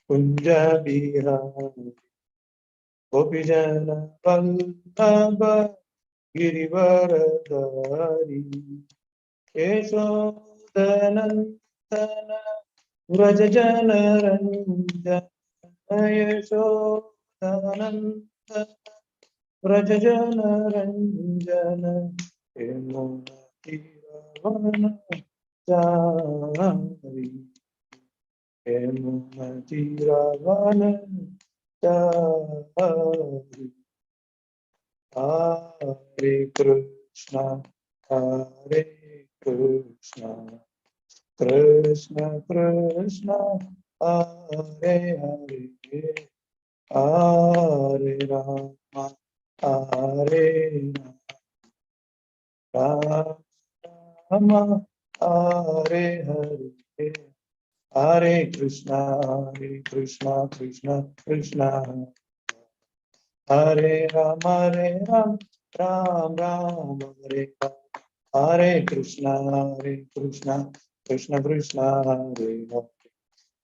Kunja Bihari Gopijana Vallabha Girivaradari Yashodanandana Vrajajana Ranjana Yashodanandana Vrajajana Ranjana Yamuna Tiravana Chari Yamuna Tiravana Chari Hare Krishna Hare Krishna Krishna Krishna Hare Hare Hare Rama Hare Rama Rama Hare Hare Hare Krishna Krishna Krishna Hare Rama Ram Ram Hare Hare Krishna Krishna Krishna Hare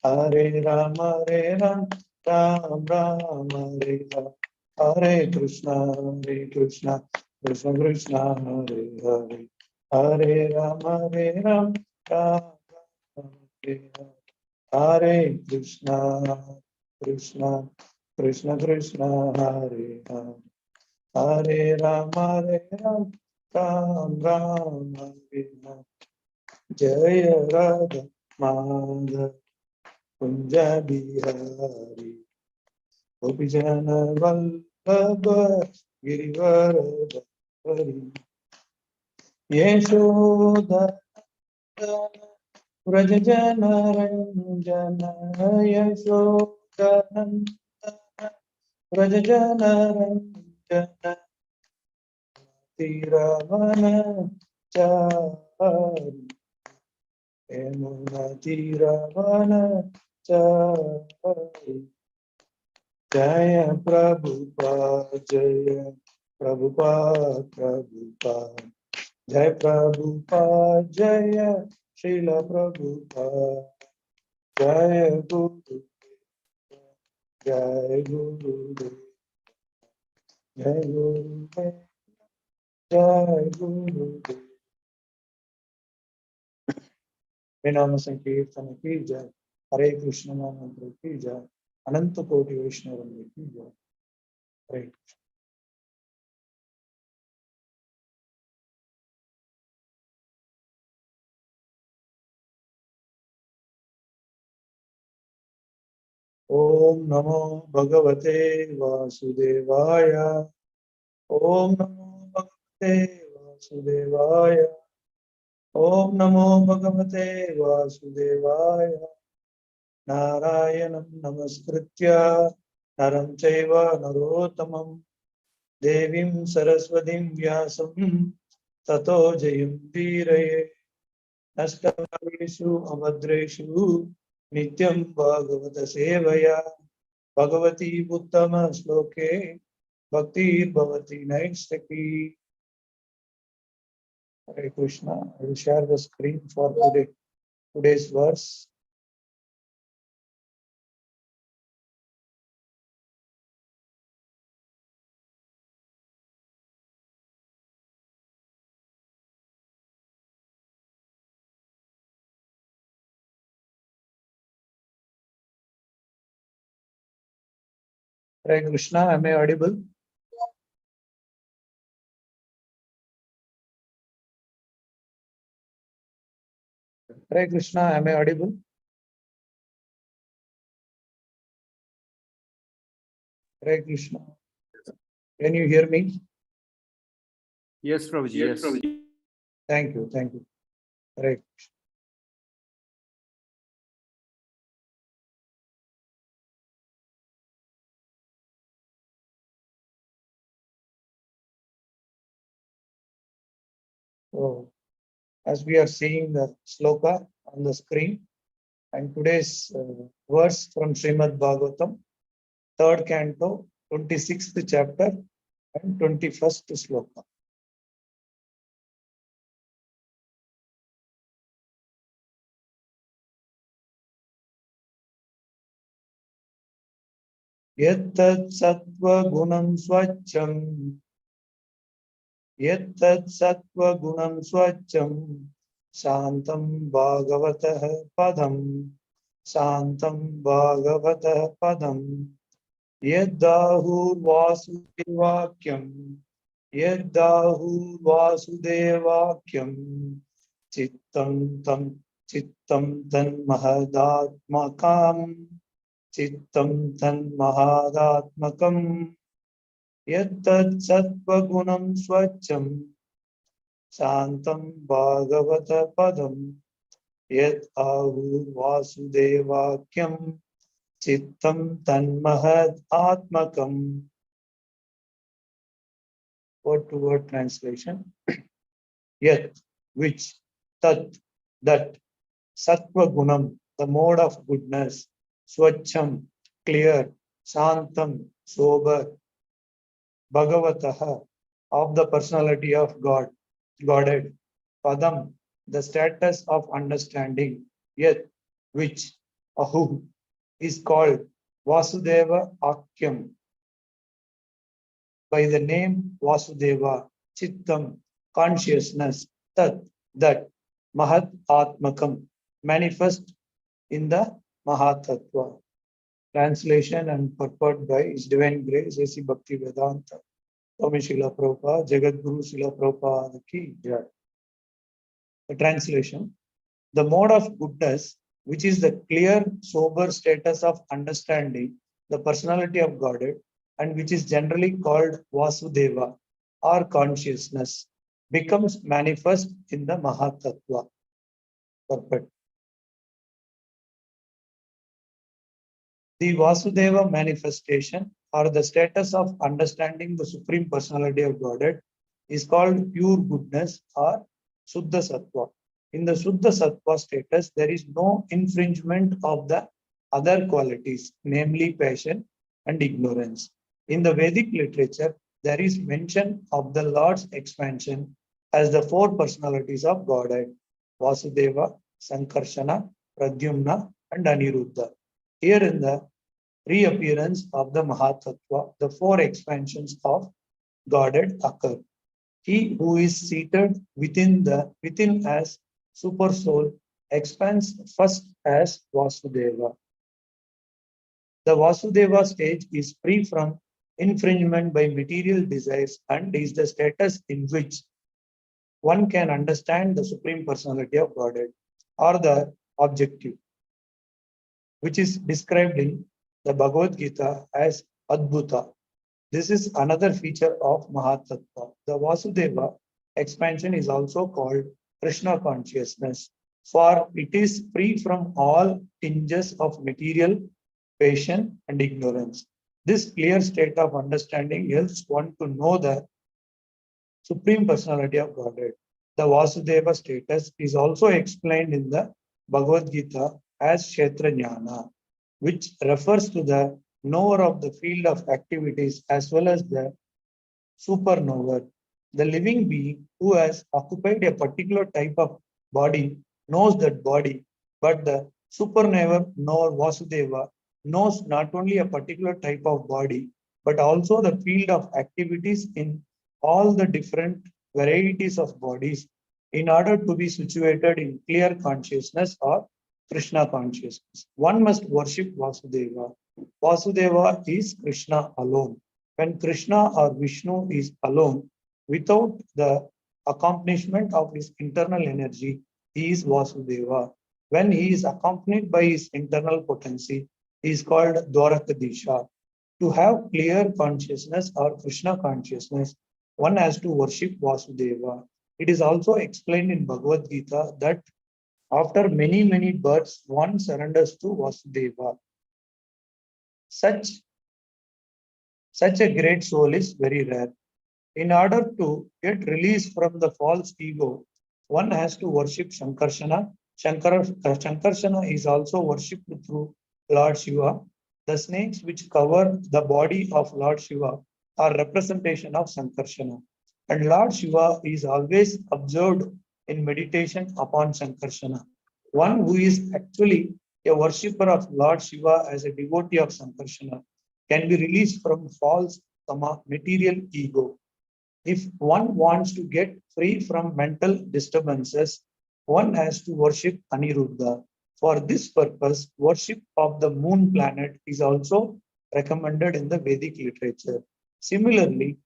Hare Rama Ram Ram Hare Hare Krishna Krishna Krishna Hare Hare Rama Ram Ram Hare Hare Krishna Krishna Krishna Hare Hare Rama Ram Ram Hare Jaya Radha Madhava Kunja Bihari Gopijana Vallabha Girivaradari Yashodanandana Vrajajana Ranjana Yashodanandana Vrajajana Ranjana Tiravana Chari Yamuna Tiravana Chari Jaya Prabhupada Jaya Prabhupada Jaya Prabhupada Jaya Srila Prabhupada Jaya Guru Jaya Guru Jaya Guru Jaya Guru Vinama Sankirtana ki jai Hare Krishna Mantra ki jai Ananta Koti Vaishnava ki jai Hare Krishna. Om Namo Bhagavate Vasudevaya Om Namo Bhagavate Vasudevaya Om Namo Bhagavate Vasudevaya Narayanam Namaskritya Naram Chaiva Narottamam Devim Saraswatim Vyasam Tato Jayam Dhiraye Nastavareshu Abhadreshu Nityam Bhagavata Sevaya Bhagavati Uttama Shloke Bhakti Bhavati Naistaki. Hare Krishna. I will share the screen for today's verse. Hare Krishna. Am I audible? Hare Krishna. Am I audible? Hare Krishna. Can you hear me? Yes, Prabhuji. Yes. Thank you. Hare Krishna. So, as we are seeing the sloka on the screen, and today's verse from Srimad Bhagavatam, 3rd canto, 26th chapter, and 21st sloka. Yattat sattva gunam swacham. Yattat sattva gunam swacham. Shantam bhagavatah padam. Shantam bhagavatah padam. Yadahur vasudevakyam. Yadahur vasudevakyam. Chittam tam Chittam tan mahadatmakam. Chittam tan mahadatmakam. Yattat sattvagunam swacham. Shantam bhagavata padam. Yat ahu vasudevakyam. Chittam tan mahadatmakam. Word to word translation. Yat, which, tat, that, sattva gunam, the mode of goodness, swacham, clear, shantam, sober, bhagavataha, of the personality of God, Godhead, padam, the status of understanding, yet, which, ahu, is called Vasudeva Akyam, by the name Vasudeva, Chittam, consciousness, Tat, that, Mahat Atmakam, manifest in the Mahatattva. Translation and purport by His Divine Grace, A.C. Bhakti Vedanta, Swami Srila Prabhupada, Jagat Guru Srila Prabhupada ki jai. The translation: the mode of goodness, which is the clear, sober status of understanding the personality of Godhead, and which is generally called Vasudeva or consciousness, becomes manifest in the Mahatattva. Perfect. The Vasudeva manifestation or the status of understanding the Supreme Personality of Godhead is called pure goodness or Suddha Sattva. In the Suddha Sattva status, there is no infringement of the other qualities, namely passion and ignorance. In the Vedic literature, there is mention of the Lord's expansion as the four personalities of Godhead: Vasudeva, Sankarshana, Pradyumna, and Aniruddha. Here in the reappearance of the Mahatattva, the four expansions of Godhead occur. He who is seated within as super soul expands first as Vasudeva. The Vasudeva stage is free from infringement by material desires and is the status in which one can understand the Supreme Personality of Godhead or the objective, which is described in the Bhagavad Gita as Adbhuta. This is another feature of Mahatattva. The Vasudeva expansion is also called Krishna consciousness, for it is free from all tinges of material, passion, and ignorance. This clear state of understanding helps one to know the Supreme Personality of Godhead. The Vasudeva status is also explained in the Bhagavad Gita as Kshetrajnana, which refers to the knower of the field of activities as well as the superknower. The living being who has occupied a particular type of body knows that body, but the superknower knower Vasudeva knows not only a particular type of body, but also the field of activities in all the different varieties of bodies in order to be situated in clear consciousness or Krishna consciousness. One must worship Vasudeva. Vasudeva is Krishna alone. When Krishna or Vishnu is alone, without the accomplishment of his internal energy, he is Vasudeva. When he is accompanied by his internal potency, he is called Dwarakadisha. To have clear consciousness or Krishna consciousness, one has to worship Vasudeva. It is also explained in Bhagavad Gita that after many births, one surrenders to Vasudeva. Such a great soul is very rare. In order to get release from the false ego, one has to worship Shankarshana. Shankarshana is also worshipped through Lord Shiva. The snakes which cover the body of Lord Shiva are representation of Sankarshana. And Lord Shiva is always observed in meditation upon Sankarshana. One who is actually a worshipper of Lord Shiva as a devotee of Sankarshana can be released from false material ego. If one wants to get free from mental disturbances, one has to worship Aniruddha. For this purpose, worship of the moon planet is also recommended in the Vedic literature. Similarly,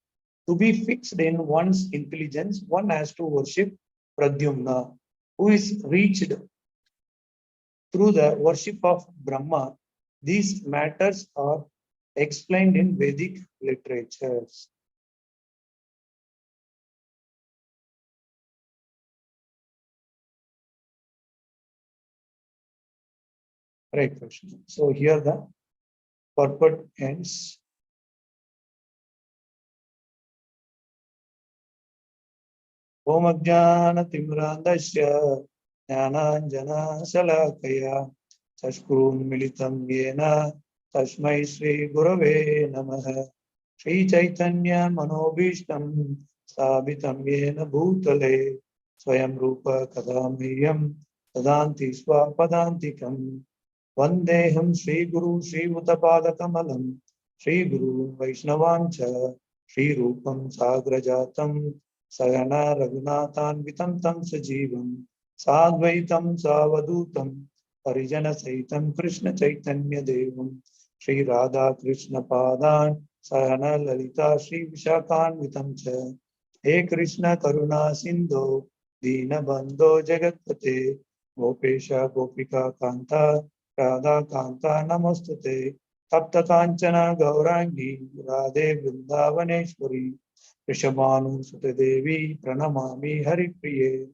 to be fixed in one's intelligence, one has to worship Pradyumna, who is reached through the worship of Brahma. These matters are explained in Vedic literatures. Right, Krishna. So here the purport ends. Om Ajnana Timrandasya Jnananjana Salakaya Chashkurun Militam Yena Tashmai Sri Gurave Namaha Sri Chaitanya Manobishtam Sabitam Yena Bhutale Swayam Rupa Kadamiyam Tadanti Swapadantikam Vandeham Sri Guru Sri Mutapada Kamalam Sri Guru Vaishnavancha Sri Rupam Sagrajatam Sayana Raghunathan Vitam Tam Sajivam Sadvaitam Savadutam Parijana Saitam Krishna Chaitanya Devam Sri Radha Krishna Padan Sayana Lalita Sri Vishakan Vitam Cha He Krishna Karuna Sindho Dina Bandho Jagatpate Gopesha Gopika Kanta Radha Kanta Namostute Tapta Kanchana Gaurangi Radhe Vrindavaneshwari Rishabhanu Sute Devi Pranamami Haripriye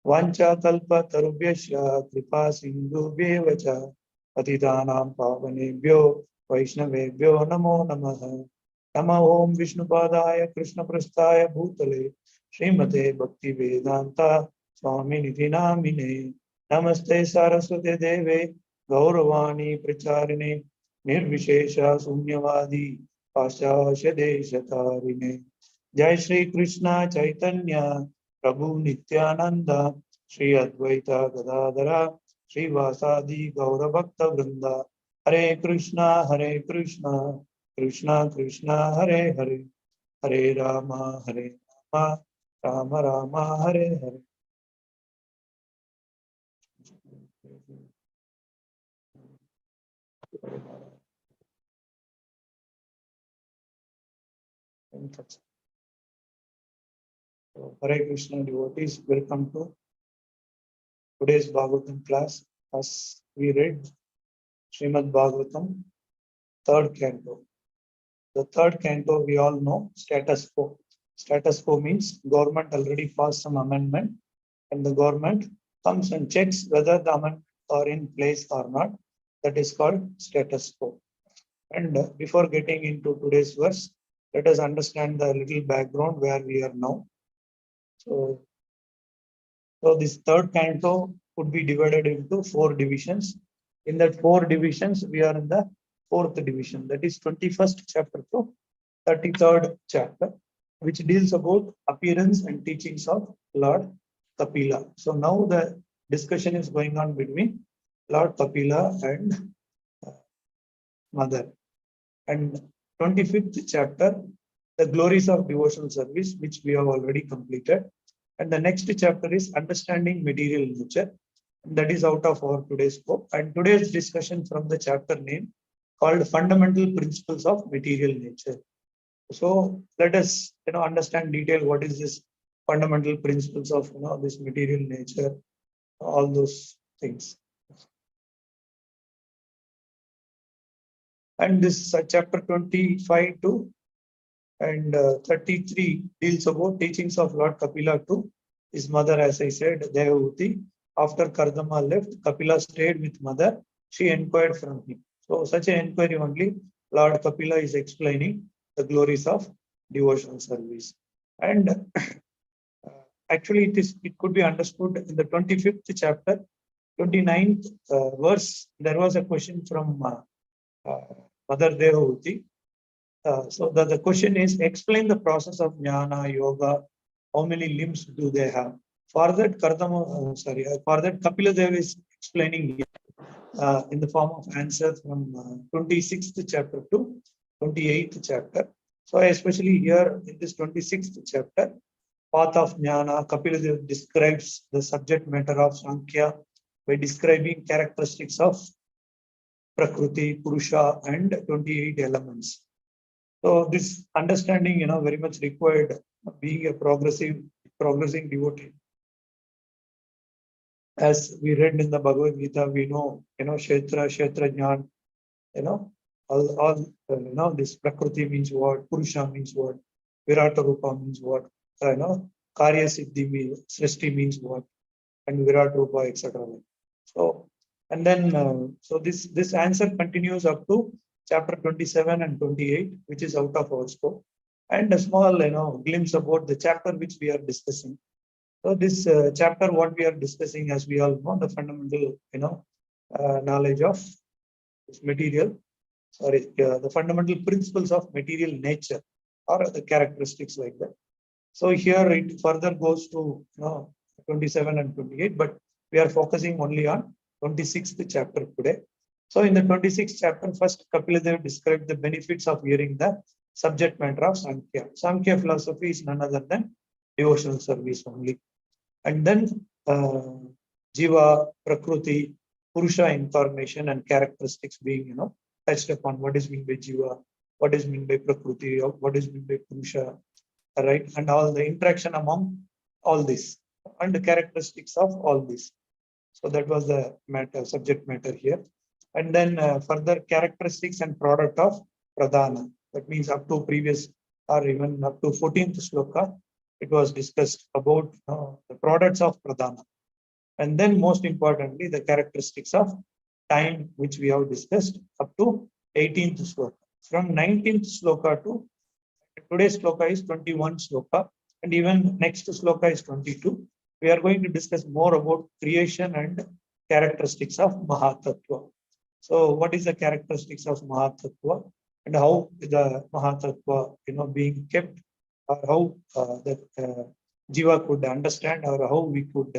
Vancha Kalpa Tarubhyasya Kripa Sindhu Bhevacha Patitanam Pavanebhyo Vaishnavebhyo Namo Namaha Nama Om Vishnupadaya Krishna Prasthaya Bhutale Srimate Bhakti Vedanta Swami Nidhi Namine Namaste Saraswate Deve Gauravani Pracharine Nirvishesha Sunyavadi Paschasya Deshatarine Jai Shri Krishna Chaitanya Prabhu Nityananda Shri Advaita Gadadara Shri Vasadi Gaurabhakta Vrinda Hare Krishna Krishna Krishna Hare Hare Hare Rama Rama Rama Hare Hare. Hare Krishna devotees, welcome to today's Bhagavatam class. As we read Srimad Bhagavatam, third canto. The third canto we all know, status quo. Status quo means government already passed some amendment and the government comes and checks whether the amendments are in place or not. That is called status quo. And before getting into today's verse, let us understand the little background where we are now. So this third canto could be divided into 4 divisions. In that 4 divisions, we are in the 4th division. That is 21st chapter to 33rd chapter, which deals about appearance and teachings of Lord Kapila. So now the discussion is going on between Lord Kapila and Mother. And 25th chapter, the glories of devotional service, which we have already completed. And the next chapter is understanding material nature. And that is out of our today's scope. And today's discussion from the chapter name called Fundamental Principles of Material Nature. So let us understand detail what is this fundamental principles of this material nature, all those things. And this chapter 25 to and 33 deals about teachings of Lord Kapila to his mother, as I said, Devahuti. After Kardama left, Kapila stayed with mother. She inquired from him. So such an inquiry only Lord Kapila is explaining the glories of devotional service. And actually it could be understood in the 25th chapter, 29th verse. There was a question from Mother Devahuti. So the question is, explain the process of jnana, yoga, how many limbs do they have? For that, Kapila Deva is explaining here in the form of answer from 26th chapter to 28th chapter. So especially here in this 26th chapter, Path of Jnana, Kapila describes the subject matter of Sankhya by describing characteristics of Prakriti, Purusha, and 28 elements. So this understanding, very much required being a progressing devotee. As we read in the Bhagavad Gita, we know, Kshetra, Jnana, all this Prakriti means what, Purusha means what, Virata Rupa means what, Karya Siddhi means, Srishti means what, and Virat Rupa, etc. So, and then, so this answer continues up to chapter 27 and 28, which is out of our scope, and a small, glimpse about the chapter which we are discussing. So this chapter, what we are discussing, as we all know, the fundamental, knowledge of this material, the fundamental principles of material nature or the characteristics like that. So here it further goes to 27 and 28, but we are focusing only on 26th chapter today. So in the 26th chapter, first Kapila described the benefits of hearing the subject matter of Sankhya. Sankhya philosophy is none other than devotional service only. And then Jiva, Prakriti, Purusha information and characteristics being touched upon. What is meant by Jiva, what is meant by Prakriti, what is meant by Purusha, right? And all the interaction among all this and the characteristics of all this. So that was the subject matter here. And then further characteristics and product of Pradhana. That means up to previous or even up to 14th sloka, it was discussed about the products of Pradhana. And then most importantly, the characteristics of time, which we have discussed up to 18th sloka. From 19th sloka to today's sloka is 21 sloka, and even next sloka is 22. We are going to discuss more about creation and characteristics of Mahatattva. So what is the characteristics of Mahatattva and how the Mahatattva, being kept, or how the Jiva could understand, or how we could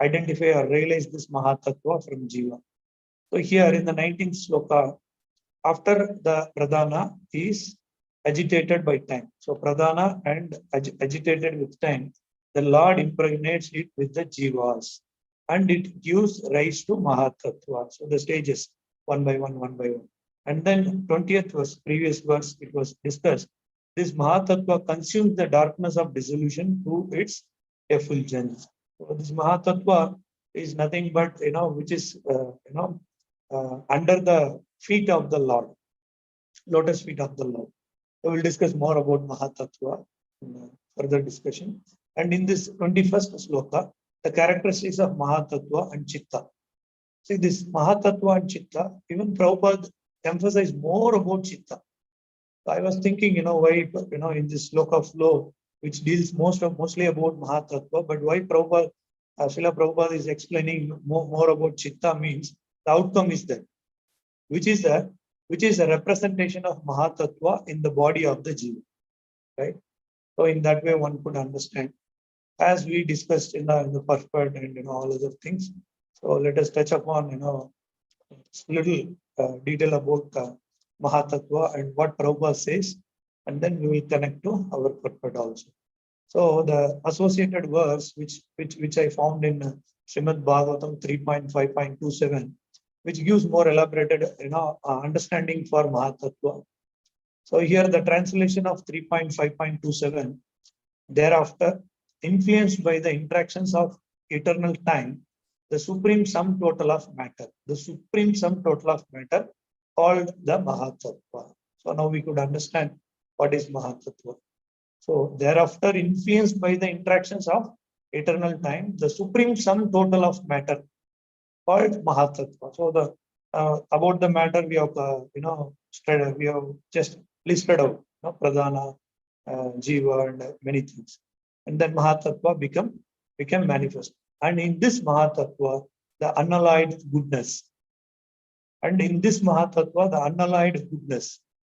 identify or realize this Mahatattva from Jiva. So here in the 19th sloka, after the Pradhana is agitated by time. So Pradhana and agitated with time, the Lord impregnates it with the Jivas and it gives rise to Mahatattva. So the stages, one by one. And then 20th verse, previous verse, it was discussed. This Mahatattva consumes the darkness of dissolution through its effulgence. So this Mahatattva is nothing but, which is, under the feet of the Lord, lotus feet of the Lord. So we'll discuss more about Mahatattva in further discussion. And in this 21st sloka, the characteristics of Mahatattva and Chitta. See, this Mahatattva and Chitta, even Prabhupada emphasized more about Chitta. So I was thinking, why, in this sloka flow, which deals mostly about Mahatattva, but why Prabhupada, Srila Prabhupada is explaining more about Chitta means the outcome is that, which is a representation of Mahatattva in the body of the Jiva, right? So in that way, one could understand, as we discussed in the first part and all other things. So let us touch upon little detail about Mahatattva and what Prabhupada says, and then we will connect to our purport also. So the associated verse which I found in Srimad Bhagavatam 3.5.27, which gives more elaborated understanding for Mahatattva. So here the translation of 3.5.27, thereafter, influenced by the interactions of eternal time, the supreme sum total of matter, called the Mahatattva. So now we could understand what is Mahatattva. So thereafter, influenced by the interactions of eternal time, the supreme sum total of matter, called Mahatattva. So the about the matter we have we have just listed out, Pradhana, Jiva, and many things, and then Mahatattva became manifest. And in this Mahatattva, the unalloyed goodness,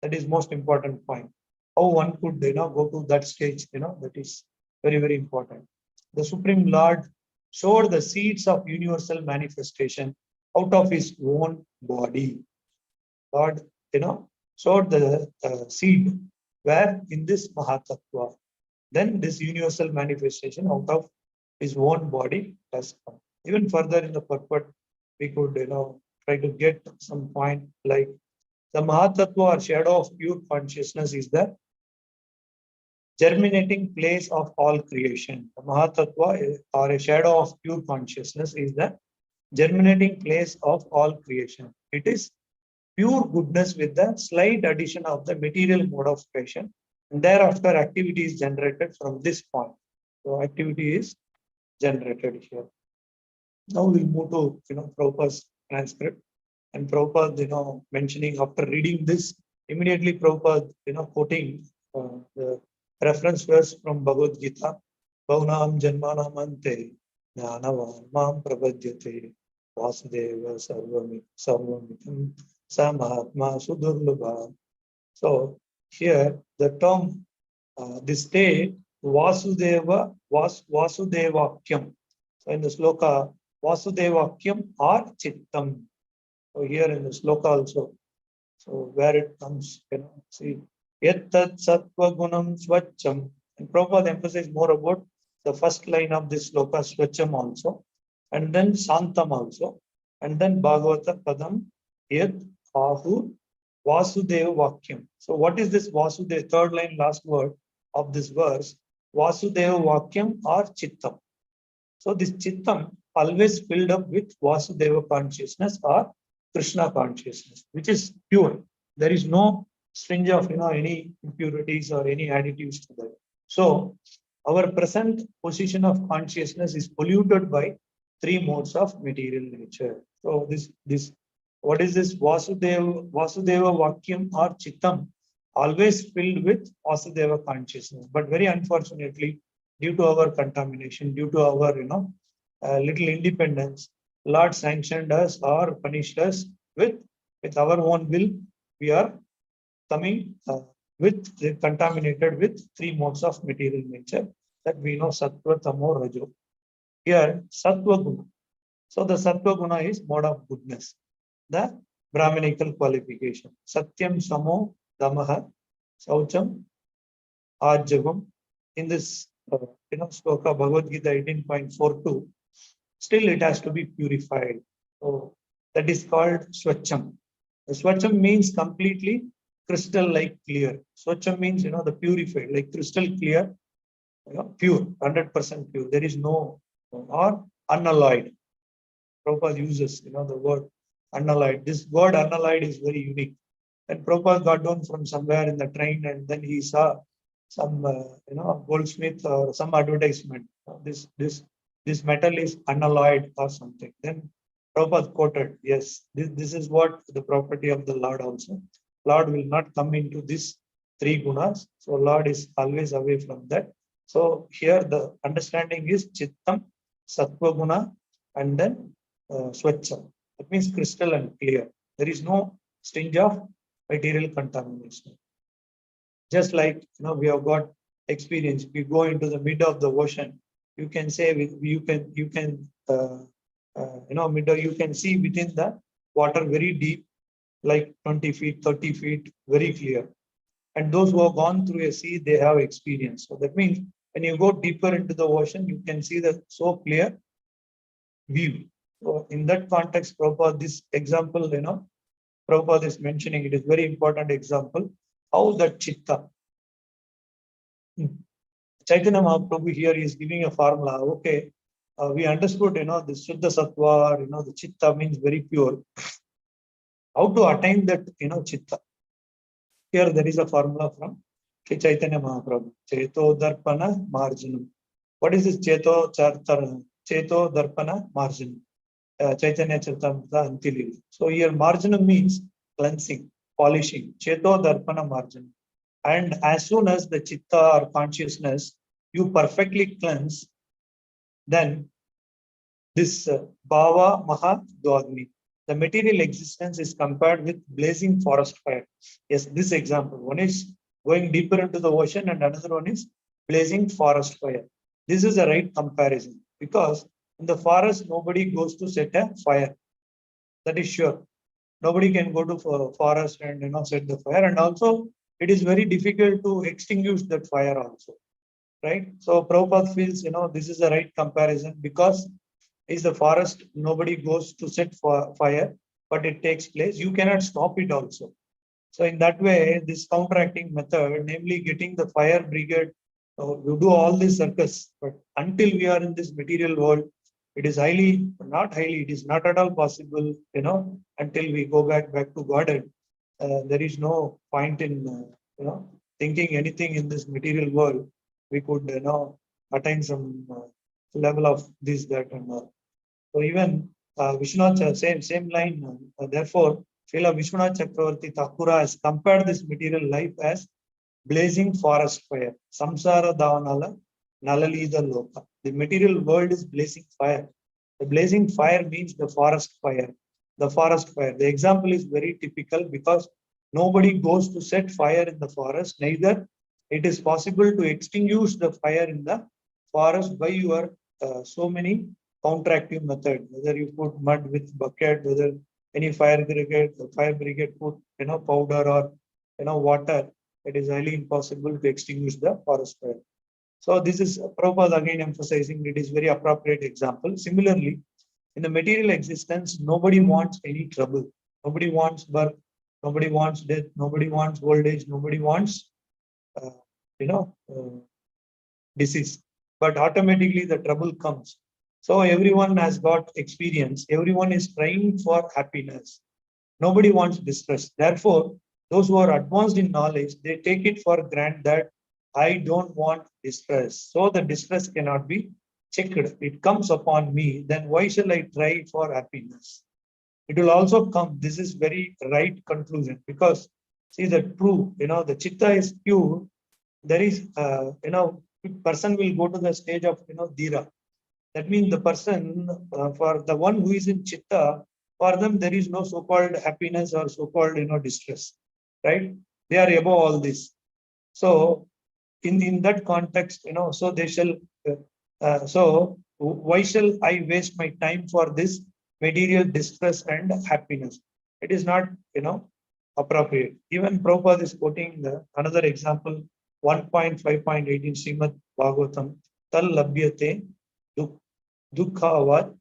that is most important point. How one could go to that stage, that is very, very important. The Supreme Lord showed the seeds of universal manifestation out of his own body. Lord, showed the seed where in this Mahatattva. Then this universal manifestation out of his own body has come. Even further in the purport, we could try to get some point like the Mahatattva or shadow of pure consciousness is the germinating place of all creation. The Mahatattva or a shadow of pure consciousness is the germinating place of all creation. It is pure goodness with the slight addition of the material mode of creation. And thereafter, activity is generated from this point. So, activity is generated here. Now we'll move to Prabhupada's transcript. And Prabhupada, mentioning after reading this, immediately Prabhupada, quoting the reference verse from Bhagavad Gita, Bhavanam Janmanam Ante, Jnanavan Mam Prabhadyate, Vasudeva Sarvamitam, Samahatma Sudurlabha. So here the term, this state, Vasudeva, Vasudevakyam. So in the sloka, Vasudevakyam or Chittam. So here in the sloka also, so where it comes, see, Yattat Sattva Gunam Swacham. And Prabhupada emphasizes more about the first line of this sloka, Swacham also, and then Santam also, and then Bhagavata Padam, Yat Ahu Vasudeva Vakyam. So what is this Vasudeva? Third line, last word of this verse, Vasudeva Vakyam or Chittam. So this Chittam always filled up with Vasudeva consciousness or Krishna consciousness, which is pure. There is no string of any impurities or any additives to that. So our present position of consciousness is polluted by three modes of material nature. So this what is this Vasudeva Vakyam or Chittam? Always filled with Vasudeva consciousness. But very unfortunately, due to our contamination, due to our little independence, Lord sanctioned us or punished us with our own will. We are coming contaminated with three modes of material nature that we know: Sattva, Tamo, Rajo. Here, Sattva Guna. So the Sattva Guna is mode of goodness, the Brahminical qualification. Satyam, Samo, Damaha, Saucham, Ajavam. In this sloka Bhagavad Gita 18.42, still it has to be purified. So that is called Swacham. The Swacham means completely crystal-like clear. Swacham means the purified, like crystal clear, pure, 100% pure. There is no or unalloyed. Prabhupada uses the word unalloyed. This word unalloyed is very unique. And Prabhupada got down from somewhere in the train, and then he saw some goldsmith or some advertisement. This metal is unalloyed or something. Then Prabhupada quoted, yes, this is what the property of the Lord also. Lord will not come into these three gunas. So Lord is always away from that. So here the understanding is Chittam, Sattva Guna, and then Swacham. That means crystal and clear. There is no stinge of material contamination. Just like we have got experience. We go into the mid of the ocean. You can say you can you can see within the water very deep, like 20 feet, 30 feet, very clear. And those who have gone through a sea, they have experience. So that means when you go deeper into the ocean, you can see the so clear view. So in that context, Prabhupada, this example, Prabhupada is mentioning, it is very important example, how that Chitta. Chaitanya Mahaprabhu here is giving a formula. Okay, we understood, the Shuddha Sattva, the Chitta means very pure. How to attain that, Chitta? Here there is a formula from Chaitanya Mahaprabhu. Cheto Darpana Marjanam. What is this Cheto Darpana Marjanam? Chaitanya Charitamrita Antilila. So here Marjanam means cleansing, polishing. Cheto Darpana Marjanam. And as soon as the Chitta or consciousness, you perfectly cleanse, then this Bhava Maha Dwagni, the material existence is compared with blazing forest fire. Yes, this example. One is going deeper into the ocean and another one is blazing forest fire. This is a right comparison because in the forest, nobody goes to set a fire. That is sure. Nobody can go to forest and set the fire, and also it is very difficult to extinguish that fire also, right? So Prabhupada feels this is the right comparison, because is the forest, nobody goes to set fire, but it takes place. You cannot stop it also. So in that way, this counteracting method, namely getting the fire brigade, you do all this circus, but until we are in this material world, it is it is not at all possible, until we go back to garden. There is no point in, thinking anything in this material world. We could, attain some level of this, that, and all. So even Vishwanath, same line. Therefore, Srila Vishwanath Chakravarti Thakura has compared this material life as blazing forest fire. Samsara Davanala Nalalida Loka. The material world is blazing fire. The blazing fire means the forest fire. The forest fire. The example is very typical, because nobody goes to set fire in the forest. Neither it is possible to extinguish the fire in the forest by your so many counteractive method. Whether you put mud with bucket, whether any fire brigade put powder or water, it is highly impossible to extinguish the forest fire. So this is Prabhupada again emphasizing, it is very appropriate example. Similarly, in the material existence, nobody wants any trouble. Nobody wants birth. Nobody wants death. Nobody wants old age. Nobody wants, uh, disease. But automatically the trouble comes. So everyone has got experience. Everyone is trying for happiness. Nobody wants distress. Therefore, those who are advanced in knowledge, they take it for granted that I don't want distress. So the distress cannot be checked. It comes upon me. Then why shall I try for happiness? It will also come. This is very right conclusion, because see the true, the chitta is pure. There is, person will go to the stage of, dhira. That means the person, for the one who is in chitta, for them there is no so-called happiness or so-called, distress, right? They are above all this. So in that context, so they shall, so why shall I waste my time for this material distress and happiness? It is not, appropriate. Even Prabhupada is quoting another example, 1.5.8 in Srimad Bhagavatam, tal labhyate dukkha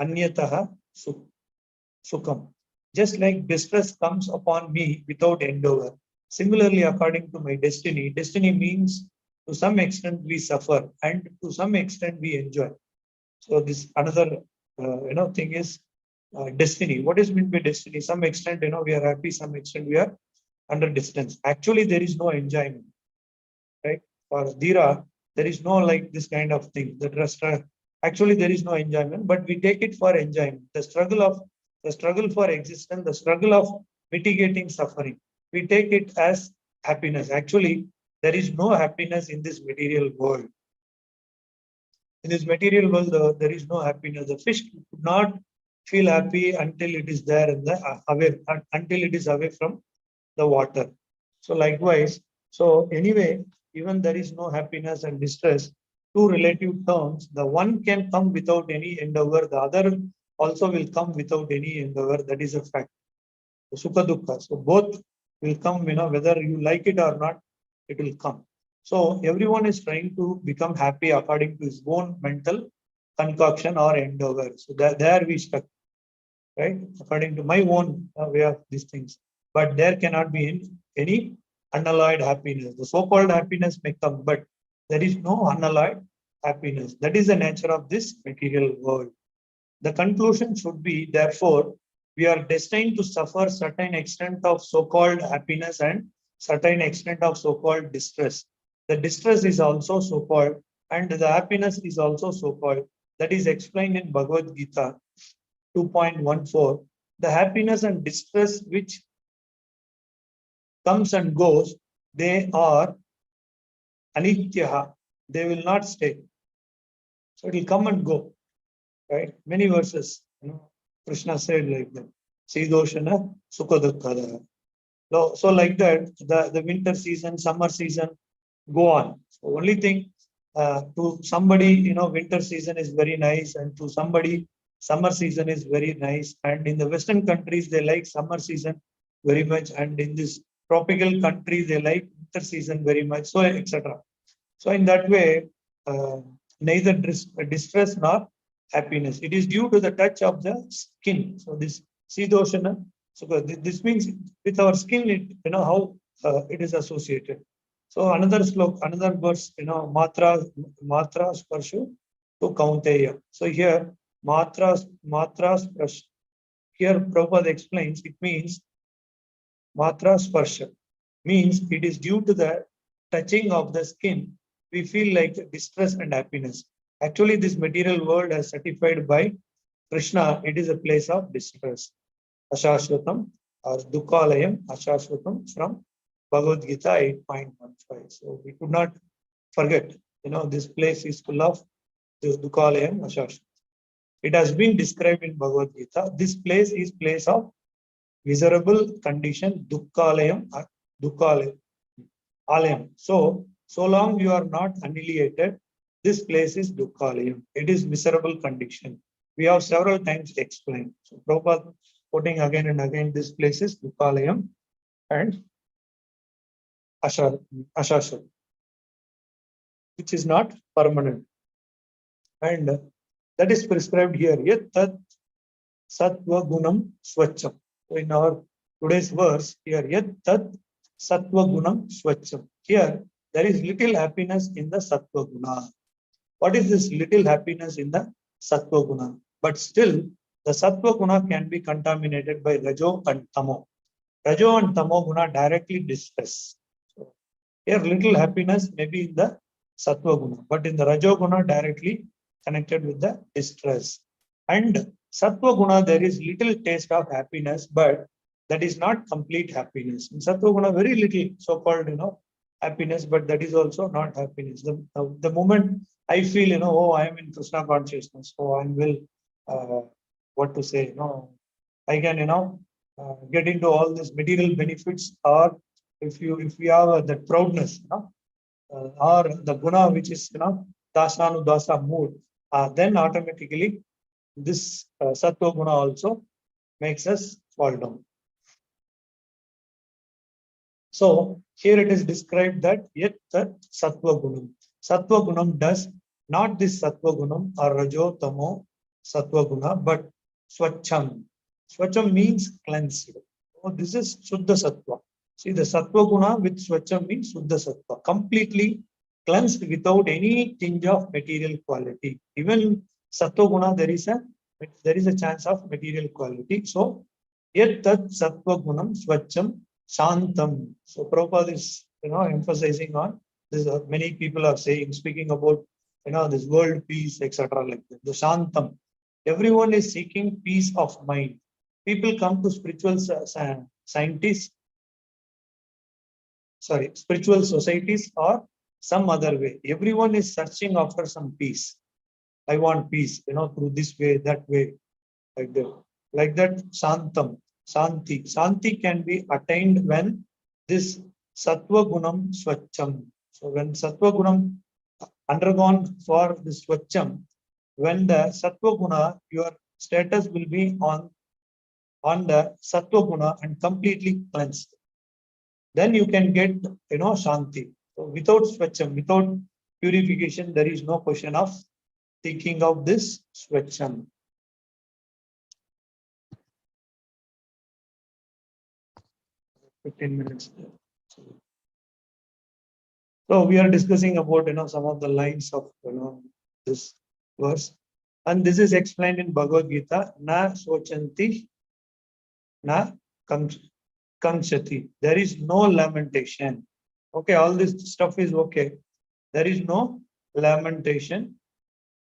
anyataha sukham. Just like distress comes upon me without endeavor, similarly, according to my destiny, destiny means to some extent we suffer and to some extent we enjoy. So this another thing is destiny. What is meant by destiny? Some extent we are happy, some extent we are under distance. Actually, there is no enjoyment, right? For dhira, there is no like this kind of thing. The rest, actually there is no enjoyment, but we take it for enjoyment. The struggle for existence, the struggle of mitigating suffering, we take it as happiness. Actually, there is no happiness in this material world. In this material world, there is no happiness. The fish could not feel happy until it is there in the until it is away from the water. So likewise, so anyway, even there is no happiness and distress, two relative terms. The one can come without any endeavor, the other also will come without any endeavor. That is a fact. Sukha dukkha. So both will come, whether you like it or not, it will come. So everyone is trying to become happy according to his own mental concoction or endeavor. So there we stuck, right? According to my own way of these things. But there cannot be any unalloyed happiness. The so-called happiness may come, but there is no unalloyed happiness. That is the nature of this material world. The conclusion should be, therefore, we are destined to suffer certain extent of so-called happiness and certain extent of so-called distress. The distress is also so-called, and the happiness is also so-called. That is explained in Bhagavad Gita 2.14. The happiness and distress which comes and goes, they are anityaha. They will not stay. So it will come and go. Right? Many verses, Krishna said like that. Sidoshana Sukha. So like that, the winter season, summer season, go on. So only thing, to somebody, winter season is very nice, and to somebody, summer season is very nice. And in the Western countries, they like summer season very much. And in this tropical countries, they like winter season very much. So, etc. So in that way, neither distress nor happiness. It is due to the touch of the skin. So this Sidoshana. So this means with our skin, how it is associated. So another slok, another verse, matra sparshu to Kaunteya. So here matra sparshu. Here Prabhupada explains it means matra sparsha means it is due to the touching of the skin. We feel like distress and happiness. Actually, this material world as certified by Krishna, it is a place of distress. Ashashvatam or Dukkalayam Ashashvatam from Bhagavad Gita 8.15. So we could not forget, this place is full of this Dukkalayam Ashashvatam. It has been described in Bhagavad Gita. This place is place of miserable condition, Dukkalayam, Alayam. So long you are not annihilated, this place is Dukkalayam. It is miserable condition. We have several times explained. So Prabhupada quoting again and again, this place is Dukkalayam and Ashasham, which is not permanent. And that is prescribed here. Yet tat sattva gunam swacham. So in our today's verse here, yet tat sattva gunam swacham. Here, there is little happiness in the sattva guna. What is this little happiness in the sattva guna? But still, the sattva guna can be contaminated by rajo and tamo. Rajo and tamo guna directly distress. So here, little happiness may be in the sattva guna, but in the rajo guna directly connected with the distress. And sattva guna, there is little taste of happiness, but that is not complete happiness. In sattva guna, very little so-called, happiness, but that is also not happiness. The moment I feel, oh, I am in Krishna consciousness, so I will, what to say, I can, get into all these material benefits, or if we have that proudness, or the guna, which is, dasanudasa mood, then automatically this sattva guna also makes us fall down. So here it is described that yet the sattva gunam. Sattva gunam does not this sattva gunam or rajo tamo sattva guna, but swacham. Swacham means cleansed. So this is Shuddha Sattva. See, the Sattva Guna with Swacham means Shuddha Sattva, completely cleansed without any tinge of material quality. Even Sattva Guna, there is a chance of material quality. So, yet tat Sattva Gunam Swacham Shantam. So, Prabhupada is emphasizing on this. Many people are saying, speaking about this world peace, etc. Like that. The Shantam. Everyone is seeking peace of mind. People come to spiritual scientists, spiritual societies or some other way. Everyone is searching after some peace. I want peace, through this way, that way, like that. Like that, Shantam, Shanti. Shanti can be attained when this Sattva Gunam Swacham. So when Sattva Gunam undergone for this Swacham, when the Sattva Guna, your status will be on the Sattva Guna and completely cleansed. Then you can get, Shanti. So without Swacham, without purification, there is no question of thinking of this Swacham. Minutes. So we are discussing about, some of the lines of, this verse. And this is explained in Bhagavad Gita, na sochanti, na kamshati. There is no lamentation. Okay, all this stuff is okay. There is no lamentation.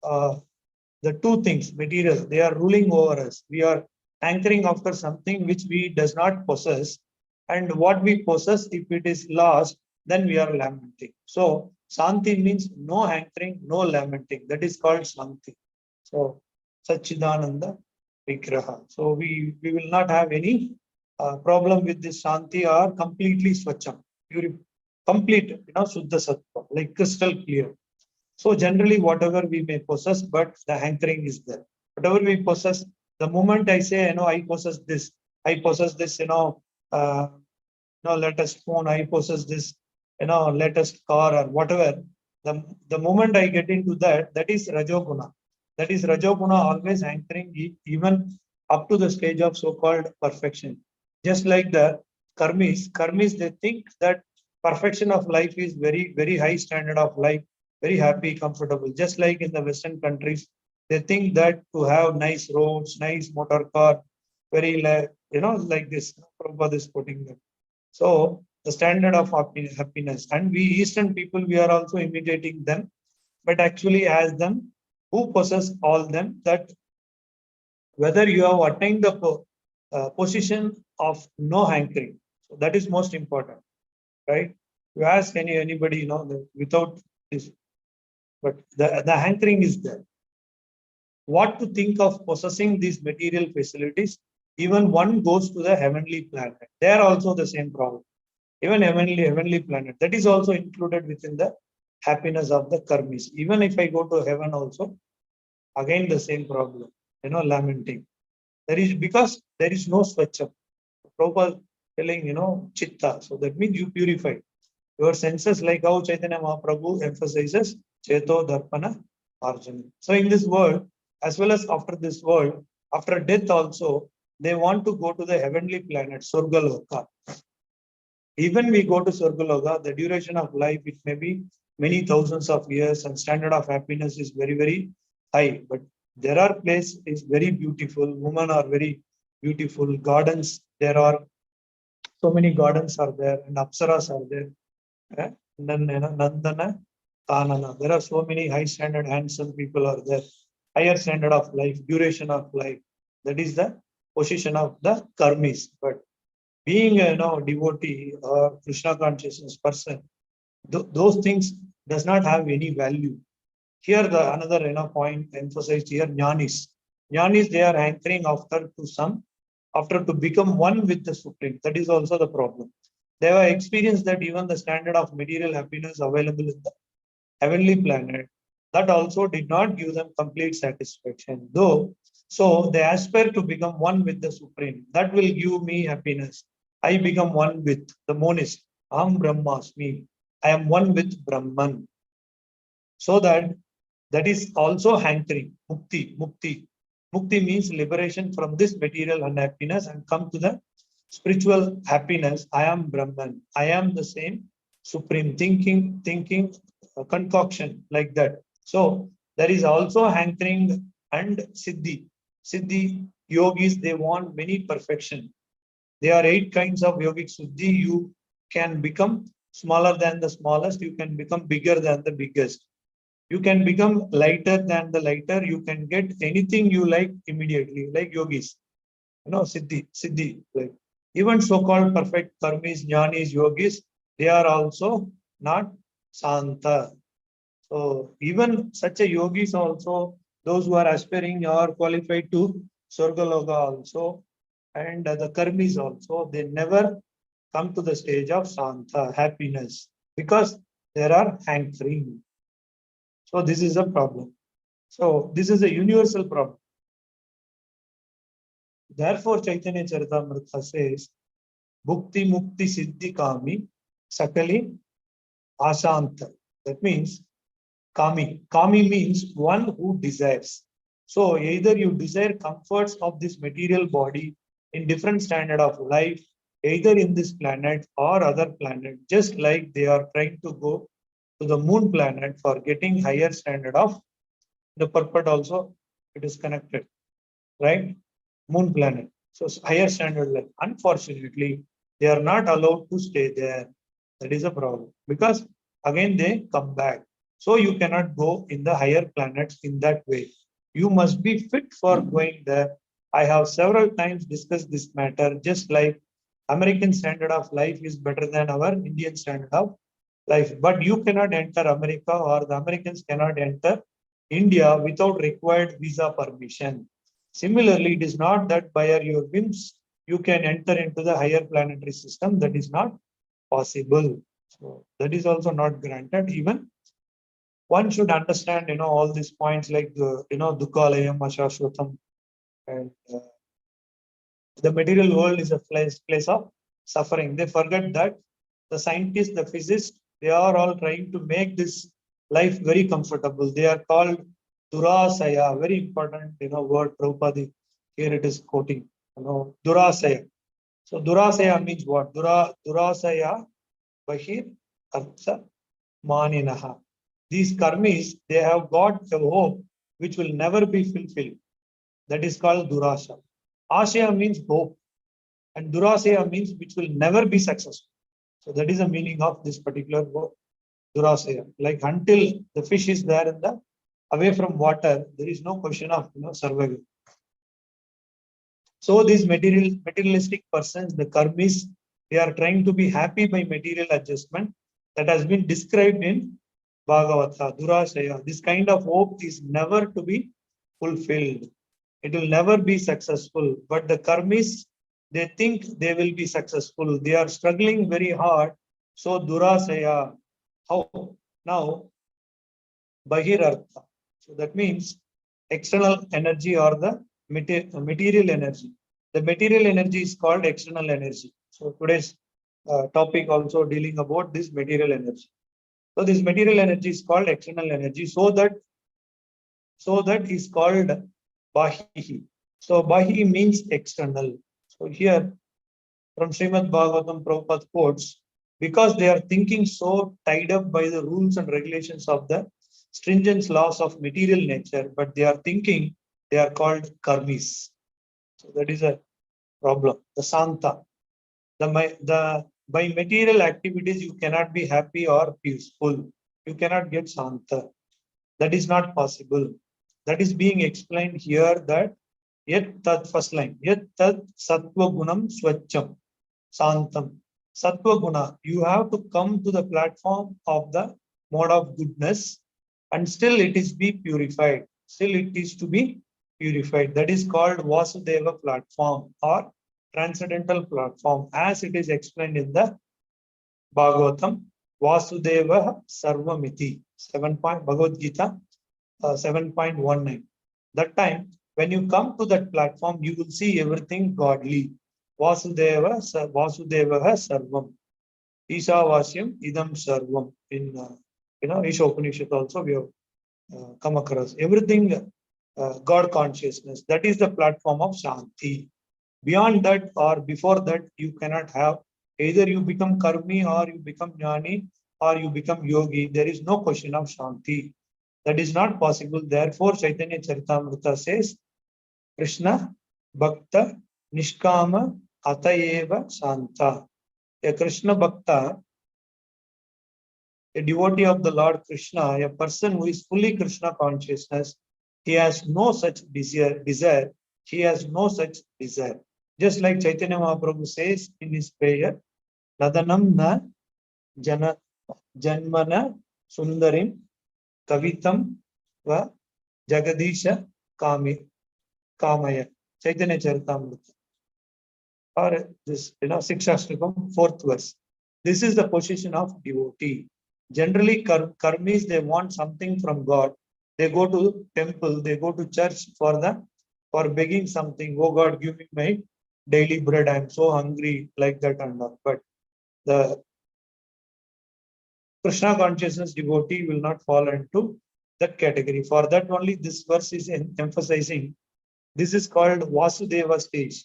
The two things, material, they are ruling over us. We are hankering after something which we does not possess. And what we possess, if it is lost, then we are lamenting. So, Shanti means no hankering, no lamenting. That is called Shanti. So, Satchidananda Vigraha. So, we will not have any problem with this Shanti or completely Swacham. Complete, Shuddha Sattva, like crystal clear. So, generally, whatever we may possess, but the hankering is there. Whatever we possess, the moment I say, I possess this, latest phone, I possess this, latest car or whatever. The moment I get into that, that is Rajoguna. That is Rajoguna always anchoring even up to the stage of so-called perfection. Just like the Karmis, they think that perfection of life is very, very high standard of life, very happy, comfortable. Just like in the Western countries, they think that to have nice roads, nice motor car, very, like this, Prabhupada is putting them. So the standard of happiness, and we Eastern people, we are also imitating them, but actually as them who possess all them, that whether you have attained the position of no hankering. So that is most important, right? You ask anybody, without this, but the hankering is there. What to think of possessing these material facilities? Even one goes to the heavenly planet. They are also the same problem. Even heavenly planet, that is also included within the happiness of the karmis. Even if I go to heaven also, again the same problem, lamenting. There is, because there is no swacham. Prabhupada telling, chitta. So that means you purify your senses, like how Chaitanya Mahaprabhu emphasizes Cheto Darpana Arjuna. So in this world, as well as after this world, after death also, they want to go to the heavenly planet, Surgaloka. Even we go to Surgaloka, the duration of life, it may be many thousands of years, and standard of happiness is very, very high. But there are places is very beautiful. Women are very beautiful. Gardens, there are so many gardens are there, and apsaras are there. And then Nandana, Kanana. There are so many high standard, handsome people are there. Higher standard of life, duration of life. That is the position of the karmis. But being a devotee or Krishna consciousness person, those things does not have any value. Here the another point emphasized here, jnanis. Jnanis, they are anchoring after to become one with the Supreme. That is also the problem. They have experienced that even the standard of material happiness available in the heavenly planet, that also did not give them complete satisfaction. Though, so they aspire to become one with the Supreme. That will give me happiness. I become one with the monist. Aham Brahmasmi. I am one with Brahman. So that is also hankering. Mukti. Mukti means liberation from this material unhappiness and come to the spiritual happiness. I am Brahman. I am the same Supreme, thinking, concoction like that. So there is also hankering and siddhi. Siddhi yogis, they want many perfection. There are 8 kinds of yogic siddhi. You can become smaller than the smallest. You can become bigger than the biggest. You can become lighter than the lighter. You can get anything you like immediately, like yogis. Siddhi. Like even so-called perfect karmis, jnanis, yogis, they are also not santa. So even such a yogis also, those who are aspiring are qualified to Swargaloka also, and the karmis also, they never come to the stage of santa, happiness, because there are hankering. So this is a problem. So this is a universal problem. Therefore, Chaitanya Charitamrita says, Bhukti Mukti Siddhi Kami Sakali Ashanta. That means Kami. Kami means one who desires. So either you desire comforts of this material body in different standard of life, either in this planet or other planet, just like they are trying to go to the moon planet for getting higher standard of the purport also, it is connected, right? Moon planet. So higher standard life. Unfortunately, they are not allowed to stay there. That is a problem, because again they come back. So you cannot go in the higher planets in that way. You must be fit for going there. I have several times discussed this matter, just like American standard of life is better than our Indian standard of life. But you cannot enter America, or the Americans cannot enter India without required visa permission. Similarly, it is not that by your whims you can enter into the higher planetary system. That is not possible. So that is also not granted. Even one should understand, all these points like, Dukkalayam, Ashashvatam, and the material world is a place of suffering. They forget that the scientists, the physicists, they are all trying to make this life very comfortable. They are called Durasaya, very important, word Prabhupada. Here it is quoting, Durasaya. So Durasaya means what? Durasaya Bahir Artha Maninaha. These karmis, they have got a hope which will never be fulfilled. That is called Durasha. Ashaya means hope, and Durasaya means which will never be successful. So that is the meaning of this particular word, Durasaya. Like until the fish is there in the away from water, there is no question of survival. So these materialistic persons, the karmis, they are trying to be happy by material adjustment that has been described in Bhagavata, Durasaya. This kind of hope is never to be fulfilled. It will never be successful. But the karmis, they think they will be successful. They are struggling very hard. So Durasaya. How? Now, Bahirartha. So that means external energy or the material energy. The material energy is called external energy. So today's topic also dealing about this material energy. So this material energy is called external energy. So that is called Bahi. So Bahi means external. So here from Srimad Bhagavatam Prabhupada quotes, because they are thinking so tied up by the rules and regulations of the stringent laws of material nature, but they are thinking they are called karmis. So that is a problem. The Santa. By material activities, you cannot be happy or peaceful. You cannot get Santa. That is not possible. That is being explained here that yet tat first line. Yet tat sattva gunam swacham santam. Sattva guna. You have to come to the platform of the mode of goodness, and still it is be purified. Still it is to be purified. That is called Vasudeva platform or transcendental platform, as it is explained in the Bhagavatam. Vasudeva Sarvamiti. 7. Bhagavad Gita 7.19. That time, when you come to that platform, you will see everything godly. Vasudeva Sarvam. Isavasyam Idam Sarvam. In Isha Upanishad also we have come across. Everything God consciousness. That is the platform of Shanti. Beyond that or before that, you cannot have. Either you become karmi or you become jnani or you become yogi. There is no question of Shanti. That is not possible. Therefore, Chaitanya Charitamrita says, Krishna Bhakta Nishkama Atayeva Santa. A Krishna Bhakta, a devotee of the Lord Krishna, a person who is fully Krishna consciousness, he has no such desire. He has no such desire. Just like Chaitanya Mahaprabhu says in his prayer, Nadanam na janmana sundarim kavitam va jagadisha kamaya. Chaitanya Charitamrita. Or this, Sikshashtakam, 4th verse. This is the position of devotee. Generally, karmis, they want something from God. They go to temple, they go to church for begging something. Oh God, give me my daily bread. I am so hungry, like that and all. But the Krishna consciousness devotee will not fall into that category. For that only this verse is emphasizing. This is called Vasudeva stage.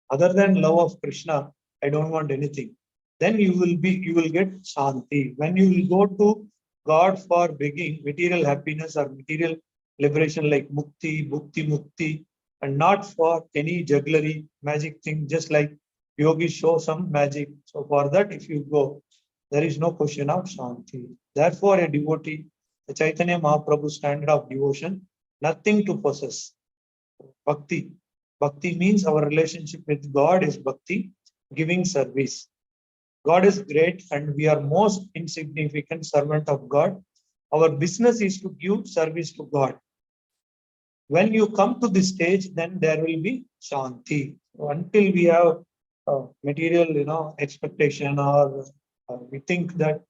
Other than love of Krishna, I don't want anything. Then you will get Shanti. When you will go to God for begging material happiness or material liberation like Mukti, Bhukti, Mukti, and not for any jugglery, magic thing, just like yogis show some magic. So for that, if you go, there is no question of Shanti. Therefore, a devotee, the Chaitanya Mahaprabhu standard of devotion, nothing to possess. Bhakti. Bhakti means our relationship with God is bhakti, giving service. God is great and we are most insignificant servant of God. Our business is to give service to God. When you come to this stage, then there will be Shanti. Until we have material, expectation, or we think that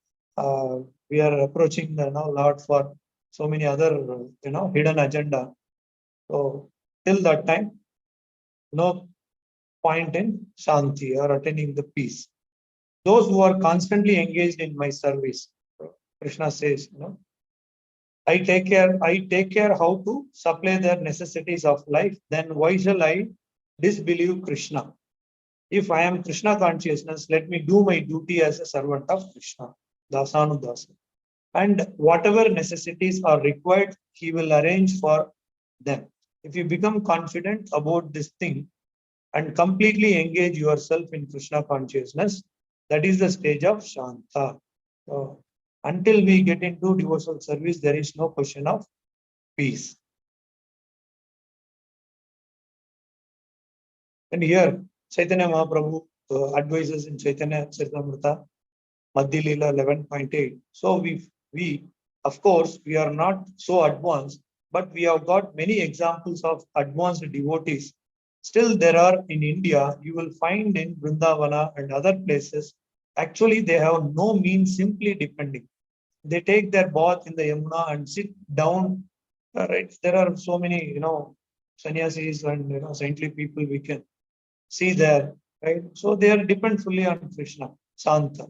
we are approaching the Lord for so many other, hidden agenda. So till that time, no point in Shanti or attaining the peace. Those who are constantly engaged in my service, Krishna says, I take care how to supply their necessities of life. Then why shall I disbelieve Krishna? If I am Krishna consciousness, let me do my duty as a servant of Krishna, Dasanudasa. And whatever necessities are required, he will arrange for them. If you become confident about this thing and completely engage yourself in Krishna consciousness, that is the stage of Shanta. So, until we get into devotional service, there is no question of peace. And here, Chaitanya Mahaprabhu advises in Chaitanya Charitamrita, Madhya Leela 11.8. So we, of course, we are not so advanced, but we have got many examples of advanced devotees. Still, there are in India, you will find in Vrindavana and other places, actually they have no means, simply depending. They take their bath in the Yamuna and sit down. Right? There are so many, sannyasis and saintly people we can see there, right? So they are depend fully on Krishna, Santa.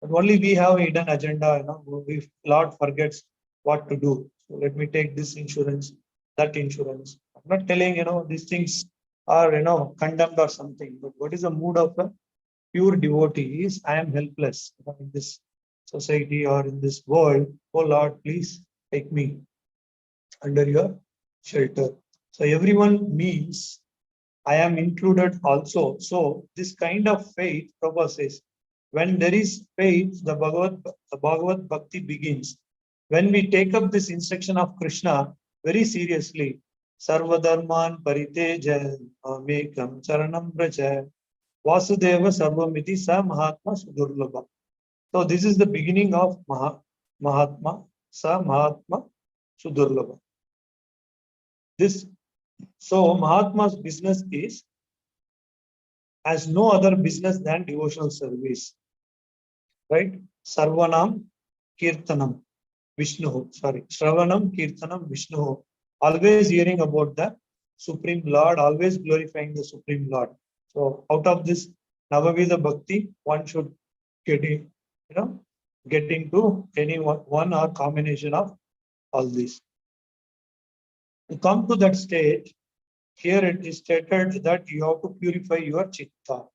But only we have a hidden agenda, if Lord forgets what to do. So let me take this insurance, that insurance. I'm not telling, these things are, condemned or something, but what is the mood of a pure devotee is, I am helpless in this society or in this world. Oh Lord, please take me under your shelter. So everyone means I am included also. So this kind of faith, Prabhupada says, when there is faith, the Bhagavad Bhakti begins. When we take up this instruction of Krishna very seriously, Sarvadharman Pariteja Mekam Charanam Braja Vasudeva Sarvamiti Sa Mahatma Sudurlabha. So this is the beginning of Mahatma Sa Mahatma Sudurlabha. So Mahatma's business is as no other business than devotional service. Right? Sarvanam Kirtanam Vishnu. Sorry. Shravanam Kirtanam Vishnu. Always hearing about the Supreme Lord, always glorifying the Supreme Lord. So out of this Navavida Bhakti, one should get in, get into any one or combination of all these. To come to that state, here it is stated that you have to purify your chitta,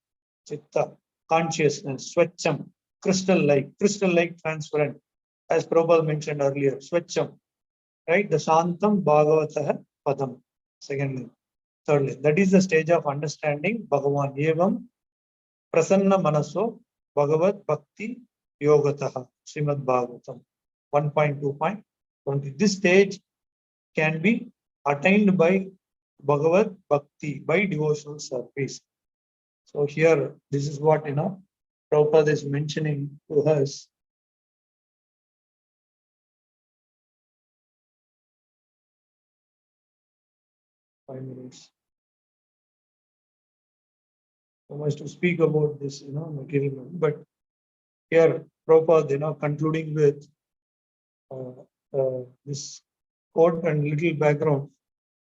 consciousness, swacham, crystal-like transparent, as Prabhupada mentioned earlier, swacham, right? The Shantam Bhagavata Padam, secondly. Thirdly, that is the stage of understanding Bhagavan. Evam Prasanna Manaso Bhagavad Bhakti Yogataha, Srimad Bhagavatam, 1.2.20. This stage can be attained by Bhagavad Bhakti, by devotional service. So here, this is what, Prabhupada is mentioning to us. Five minutes. So much to speak about this, material. But here, Prabhupada, concluding with this quote and little background.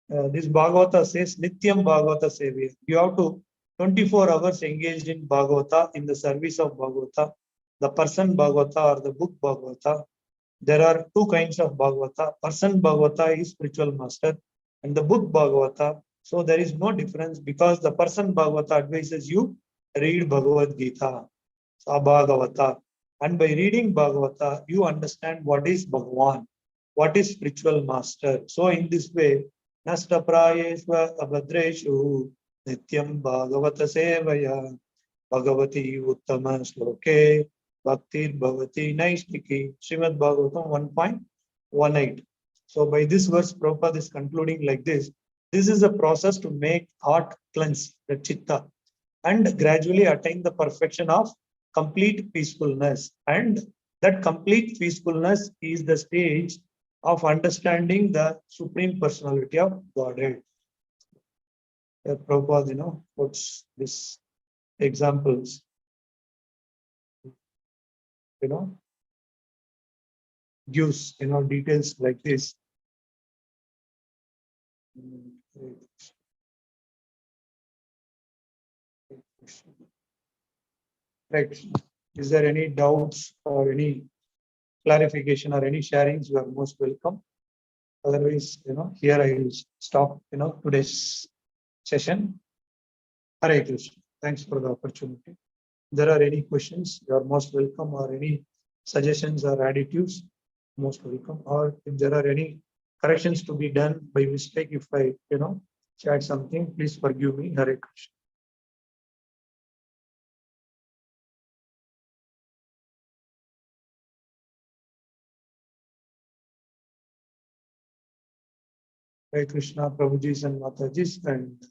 This Bhagavata says, Nityam Bhagavata Sevya. You have to 24 hours engaged in Bhagavata, in the service of Bhagavata, the person Bhagavata or the book Bhagavata. There are two kinds of Bhagavata. Person Bhagavata is spiritual master and the book Bhagavata. So there is no difference because the person Bhagavata advises you read Bhagavad Gita, Bhagavata. And by reading Bhagavata, you understand what is Bhagavan, what is spiritual master. So in this way, Nastaprayesva Abhadreshu Nityam Bhagavata Sevaya Bhagavati Uttama Sloke Bhaktir Bhavati Naistiki Srimad Bhagavatam 1.18. So by this verse, Prabhupada is concluding like this. This is a process to make heart cleanse, the chitta, and gradually attain the perfection of complete peacefulness. And that complete peacefulness is the stage of understanding the Supreme Personality of Godhead. Prabhupada, puts these examples, gives, details like this. Right. Is there any doubts or any clarification or any sharings? You are most welcome. Otherwise, here I will stop, today's session. Hare Krishna. Thanks for the opportunity. If there are any questions, you are most welcome, or any suggestions or additives, most welcome. Or if there are any corrections to be done by mistake, if I, shared something, please forgive me. Hare Krishna. Hare Krishna, Prabhujis and Matajis, and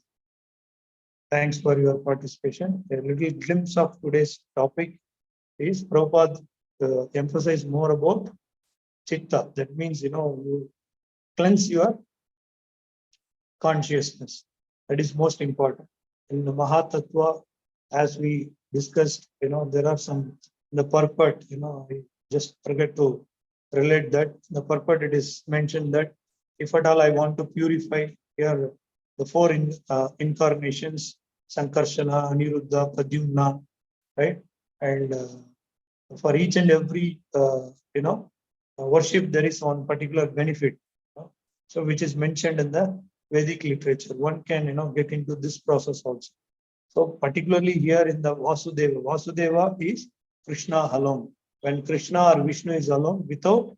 thanks for your participation. A little glimpse of today's topic is Prabhupada emphasize more about chitta. That means, you cleanse your consciousness. That is most important. In the Mahatattva, as we discussed, there are some, the purport, I just forget to relate that. The purport, it is mentioned that if at all I want to purify here the four incarnations, Sankarshana, Aniruddha, Pradyumna, right? And for each and every, worship, there is one particular benefit. So which is mentioned in the Vedic literature. One can, get into this process also. So particularly here in the Vasudeva, Vasudeva is Krishna alone. When Krishna or Vishnu is alone without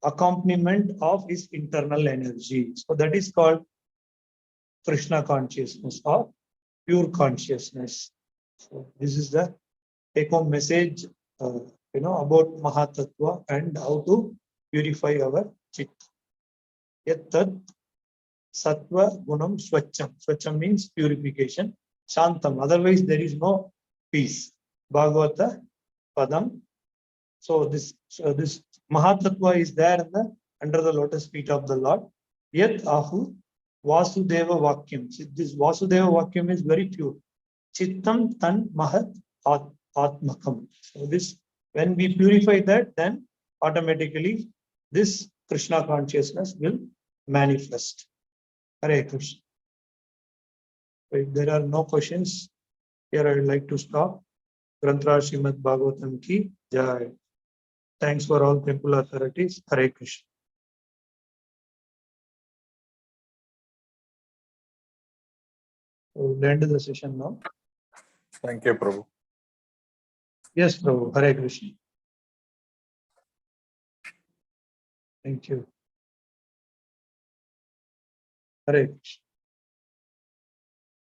accompaniment of his internal energy. So that is called Krishna consciousness or pure consciousness. So this is the take-home message, about Mahatattva and how to purify our chitta. Yat Sattva Gunam Swacham. Swacham means purification. Shantam. Otherwise, there is no peace. Bhagavata Padam. So this Mahatattva is there under the lotus feet of the Lord. Yet Ahu Vasudeva Vakyam. This Vasudeva Vakyam is very pure. Chittam Tan Mahat Atmakam. So this, when we purify that, then automatically this Krishna consciousness will manifest. Hare Krishna. If there are no questions, here I would like to stop. Granthra Srimad Bhagavatam ki Jai. Thanks for all temple authorities. Hare Krishna. We'll end the session now. Thank you, Prabhu. Yes, Prabhu. Hare Krishna. Thank you. Hare Krishna.